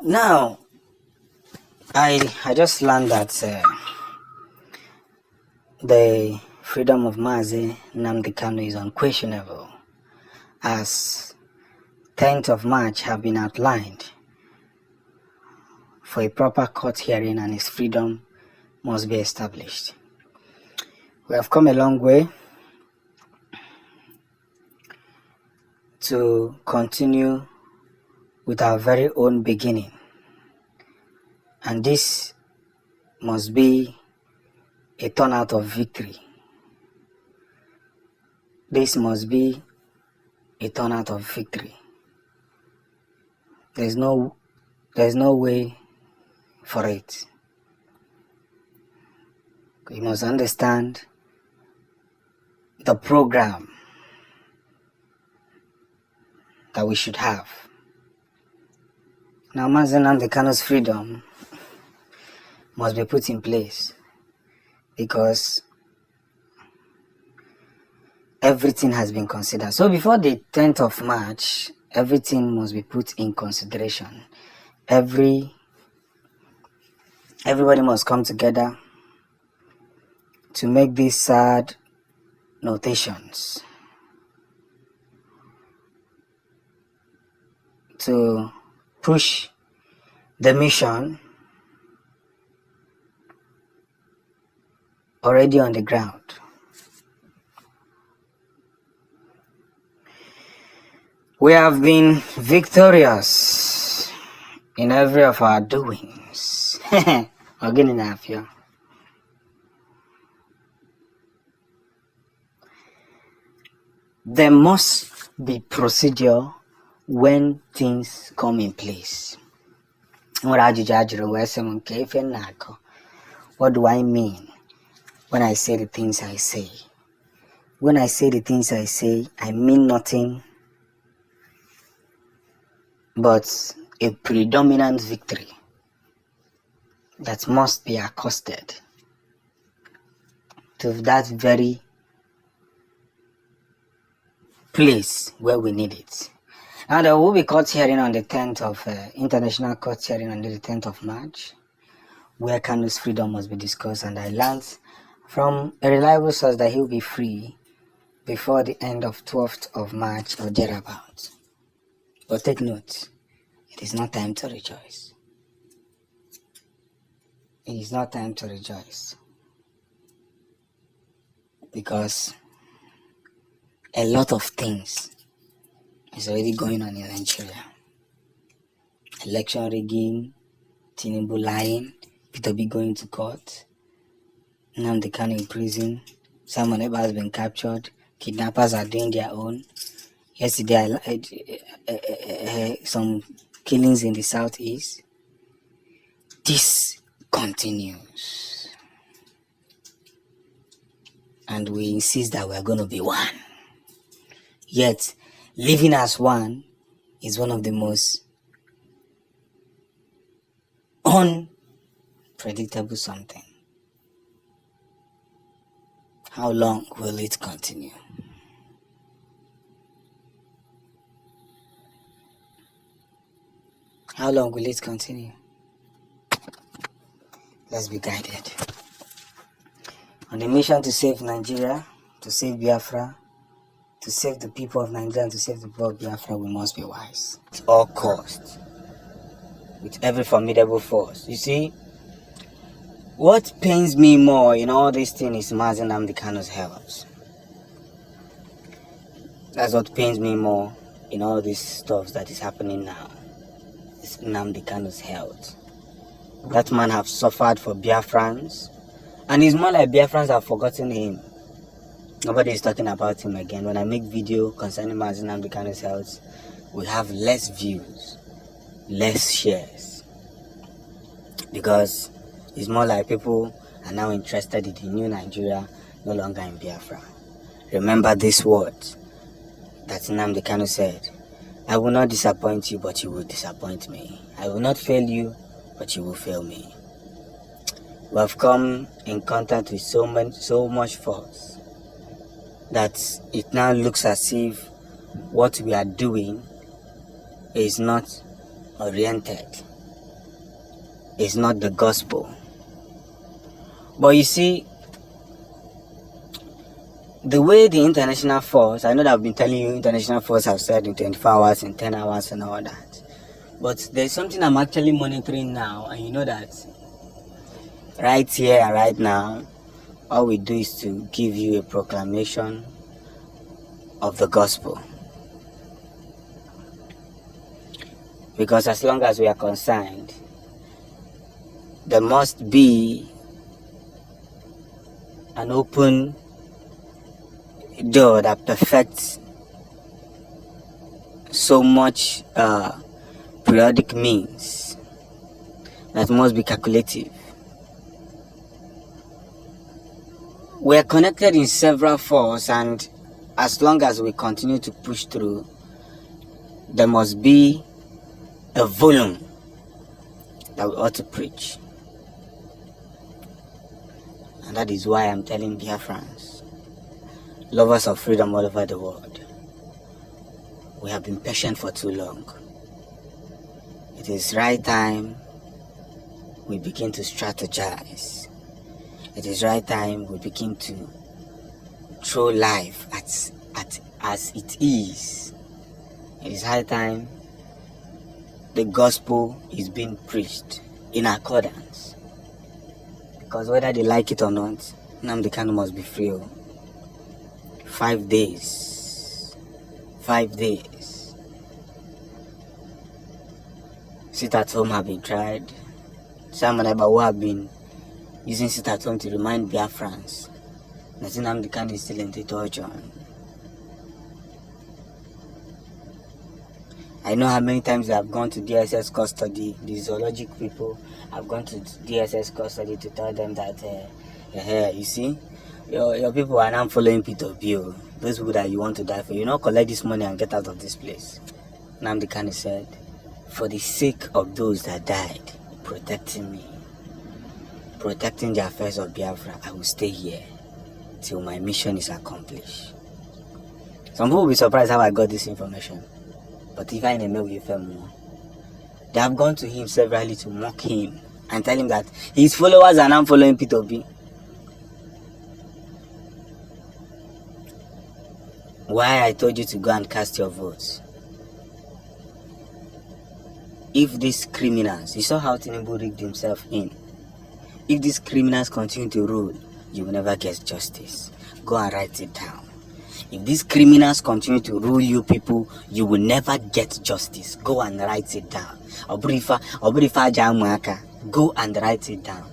Now, I just learned that the freedom of Mazi Nnamdi Kanu is unquestionable, as 10th of March have been outlined for a proper court hearing, and his freedom must be established. We have come a long way to continue with our very own beginning, and this must be a turnout of victory. This must be a turnout of victory. There's no way for it. We must understand the program that we should have. Now, Mazi Nnamdi Kanu's freedom must be put in place, because everything has been considered. So before the 10th of March, everything must be put in consideration. Everybody must come together to make these sad notations, to push the mission already on the ground. We have been victorious in every of our doings. Again in Afia. There must be procedure when things come in place. What do I mean when I say the things I say? When I say the things I say, I mean nothing but a predominant victory that must be accosted to that very place where we need it. Now, there will be court hearing on the 10th of international court hearing on the 10th of March, where Kanu's freedom must be discussed, and I learned from a reliable source that he will be free before the end of 12th of March or thereabouts. But take note, it is not time to rejoice. It is not time to rejoice, because a lot of things is already going on in Nigeria. Election rigging, Tinubu lying, Peter B going to court, Nnamdi Kanu in prison, Simon Ekpa has been captured, kidnappers are doing their own. Yesterday, some killings in the southeast. This continues, and we insist that we are going to be one. Yet, living as one is one of the most unpredictable something. How long will it continue? How long will it continue? Let's be guided. On the mission to save Nigeria, to save Biafra, to save the people of Nigeria, and to save the people of Biafra, we must be wise at all costs, with every formidable force. You see, what pains me more in all this thing is Mazi Nnamdi Kanu's health. That's what pains me more in all this stuff that is happening now. It's Nnamdi Kanu's health. That man have suffered for Biafrans, and it's more like Biafrans have forgotten him. Nobody is talking about him again. When I make video concerning Mazi Nnamdi Kanu's health, we have less views, less shares, because it's more like people are now interested in the new Nigeria, no longer in Biafra. Remember this word that Nnamdi Kanu said: I will not disappoint you, but you will disappoint me. I will not fail you, but you will fail me. We have come in contact with so much force that it now looks as if what we are doing is not oriented is not the gospel. But you see, the way the international force, I know that I've been telling you international force have said in 24 hours, in 10 hours and all that. But there's something I'm actually monitoring now, and you know that right here and right now, all we do is to give you a proclamation of the gospel. Because as long as we are concerned, there must be an open door that perfects so much periodic means that must be calculative. We are connected in several forms, and as long as we continue to push through, there must be a volume that we ought to preach. And that is why I'm telling Biafrans, lovers of freedom all over the world, we have been patient for too long. It is right time we begin to strategize. It is right time we begin to throw life as it is. It is high time the gospel is being preached in accordance. Because whether they like it or not, Nnamdi Kanu must be free. 5 days. 5 days. Sit at home have been tried. Some who have been using sit at home to remind Biafrans that Nnamdi Kanu is still in the torture. I know how many times they have gone to DSS custody. The zoologic people have gone to DSS custody to tell them that, you see, your people are now following P2B. Those people that you want to die for, you not collect this money and get out of this place. Nnamdi Kanu said, for the sake of those that died, protecting me, protecting the affairs of Biafra, I will stay here till my mission is accomplished. Some people will be surprised how I got this information. But if I know with him, they have gone to him severally to mock him and tell him that his followers are now following P2B. Why I told you to go and cast your votes? If these criminals, you saw how Tinubu rigged himself in. If these criminals continue to rule, you will never get justice. Go and write it down. If these criminals continue to rule you people, you will never get justice. Go and write it down. Go and write it down.